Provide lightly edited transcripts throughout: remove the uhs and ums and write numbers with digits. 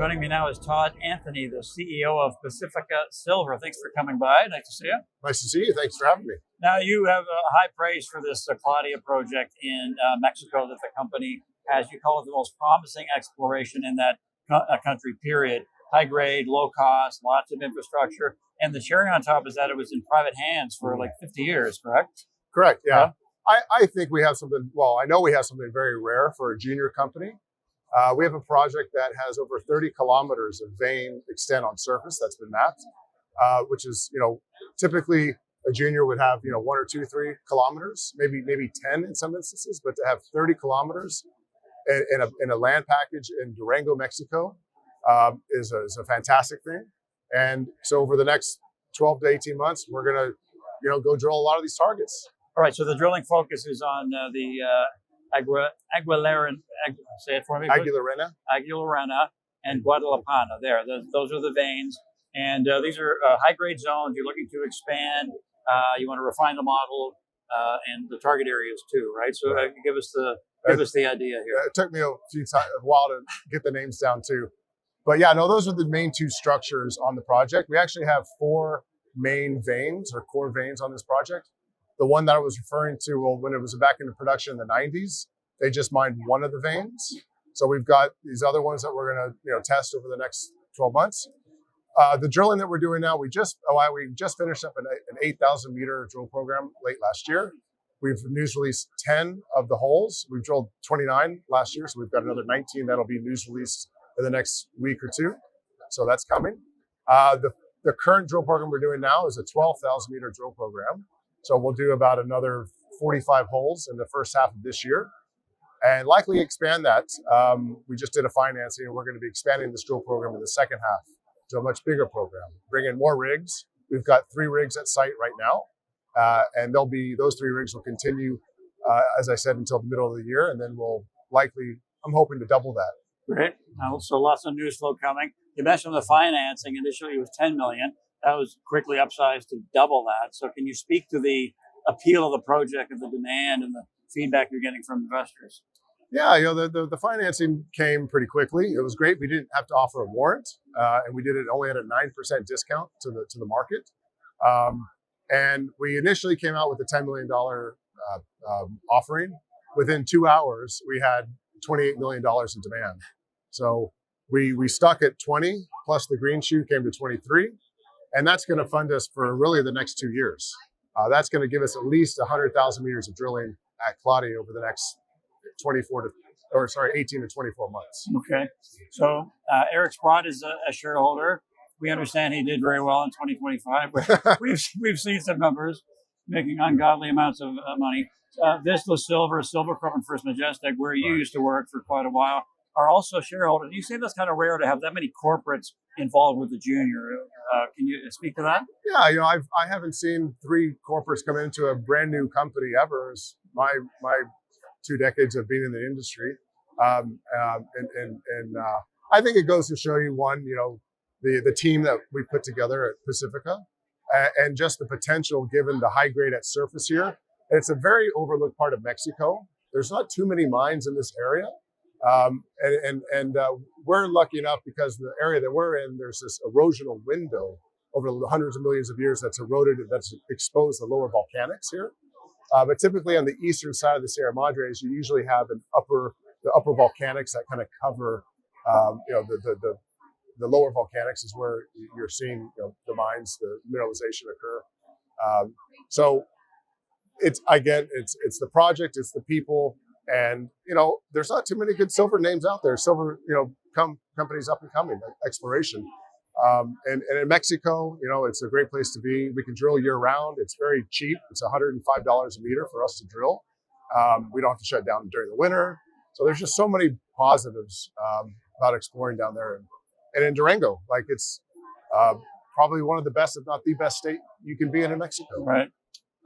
Joining me now is Todd Anthony, the CEO of Pacifica Silver. Thanks for coming by. Nice to see you. Nice to see you. Thanks for having me. Now, you have high praise for this Claudia Project in Mexico that the company has. You call it the most promising exploration in that country, period. High grade, low cost, lots of infrastructure. And the cherry on top is that it was in private hands for like 50 years, correct? Correct, yeah. I think we have something, well, I know we have something very rare for a junior company. We have a project that has over 30 kilometers of vein extent on surface that's been mapped, which is, typically a junior would have, 1 or 2, 3 kilometers, maybe 10 in some instances, but to have 30 kilometers in a land package in Durango, Mexico, is a fantastic thing. And so over the next 12 to 18 months, we're going to, go drill a lot of these targets. All right. So the drilling focus is on the Aguilarena, say it for me. Aguilarena and Guadalupana. There, those are the veins, and these are high-grade zones. You're looking to expand. You want to refine the model and the target areas too, right? So give us the idea here. It took me a while to get the names down too, but yeah, no, those are the main 2 structures on the project. We actually have 4 main veins or core veins on this project. The one that I was referring to, well, when it was back into production in the 90s, they just mined one of the veins. So we've got these other ones that we're going to test over the next 12 months. The drilling that we're doing now, we just finished up an 8,000 meter drill program late last year. We've news released 10 of the holes. We've drilled 29 last year, so we've got another 19 that'll be news released in the next week or 2. So that's coming. The current drill program we're doing now is a 12,000 meter drill program. So we'll do about another 45 holes in the first half of this year and likely expand that. We just did a financing and we're going to be expanding this drill program in the second half to a much bigger program, bring in more rigs. We've got 3 rigs at site right now. And those 3 rigs will continue, as I said, until the middle of the year. And then we'll likely, I'm hoping to double that. Great. So lots of news flow coming. You mentioned the financing. Initially it was $10 million. That was quickly upsized to double that. So can you speak to the appeal of the project and the demand and the feedback you're getting from investors? Yeah, the financing came pretty quickly. It was great. We didn't have to offer a warrant, and we did it only at a 9% discount to the market. And we initially came out with a $10 million offering. Within 2 hours, we had $28 million in demand. So we stuck at 20, plus the green shoe came to 23. And that's going to fund us for really the next 2 years. That's going to give us at least 100,000 meters of drilling at Claudia over the next 18 to 24 months. Okay. So Eric Sprott is a shareholder. We understand he did very well in 2025. We've seen some numbers making ungodly amounts of money. Vizsla Silver, Silvercorp, and First Majestic, where you used to work for quite a while, are also shareholders. You say that's kind of rare to have that many corporates involved with the junior. Can you speak to that? Yeah, I haven't seen 3 corporates come into a brand new company ever. It's my 2 decades of being in the industry, and I think it goes to show you the team that we put together at Pacifica, and just the potential given the high grade at surface here. It's a very overlooked part of Mexico. There's not too many mines in this area. We're lucky enough because the area that we're in, there's this erosional window over the hundreds of millions of years that's eroded, that's exposed the lower volcanics here. But typically on the eastern side of the Sierra Madres, you usually have the upper volcanics that kind of cover, the lower volcanics is where you're seeing the mines, the mineralization occur. So it's the project, it's the people. And, there's not too many good silver names out there. Silver, companies up and coming, exploration. And in Mexico, it's a great place to be. We can drill year round. It's very cheap. It's $105 a meter for us to drill. We don't have to shut down during the winter. So there's just so many positives about exploring down there. And in Durango, it's probably one of the best, if not the best state you can be in Mexico. Right.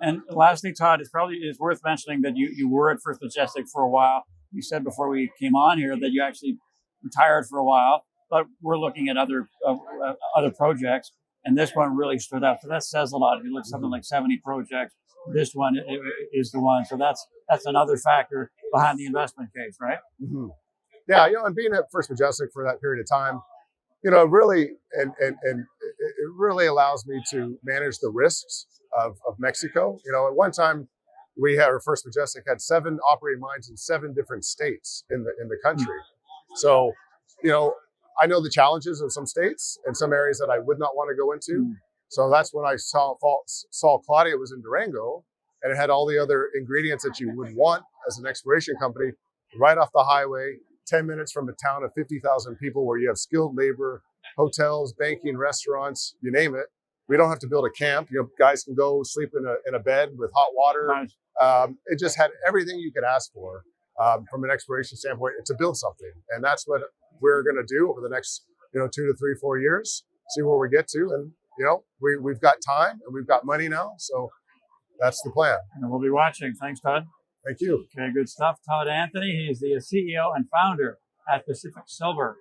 And lastly, Todd, it's worth mentioning that you were at First Majestic for a while. You said before we came on here that you actually retired for a while, but we're looking at other projects, and this one really stood out. So that says a lot. If you look at something like 70 projects, this one is the one. So that's another factor behind the investment case, right? Mm-hmm. Yeah, and being at First Majestic for that period of time, really, and it really allows me to manage the risks of Mexico. At one time, First Majestic had 7 operating mines in 7 different states in the country. So, I know the challenges of some states and some areas that I would not want to go into. So that's when I saw Claudia was in Durango, and it had all the other ingredients that you would want as an exploration company, right off the highway, 10 minutes from a town of 50,000 people where you have skilled labor, hotels, banking, restaurants, you name it. We don't have to build a camp. Guys can go sleep in a bed with hot water. Nice. It just had everything you could ask for from an exploration standpoint to build something. And that's what we're going to do over the next 2 to 3, 4 years, see where we get to. And, we've got time and we've got money now. So that's the plan. And we'll be watching. Thanks, Todd. Thank you. Okay, good stuff. Todd Anthony, he is the CEO and founder at Pacific Silver.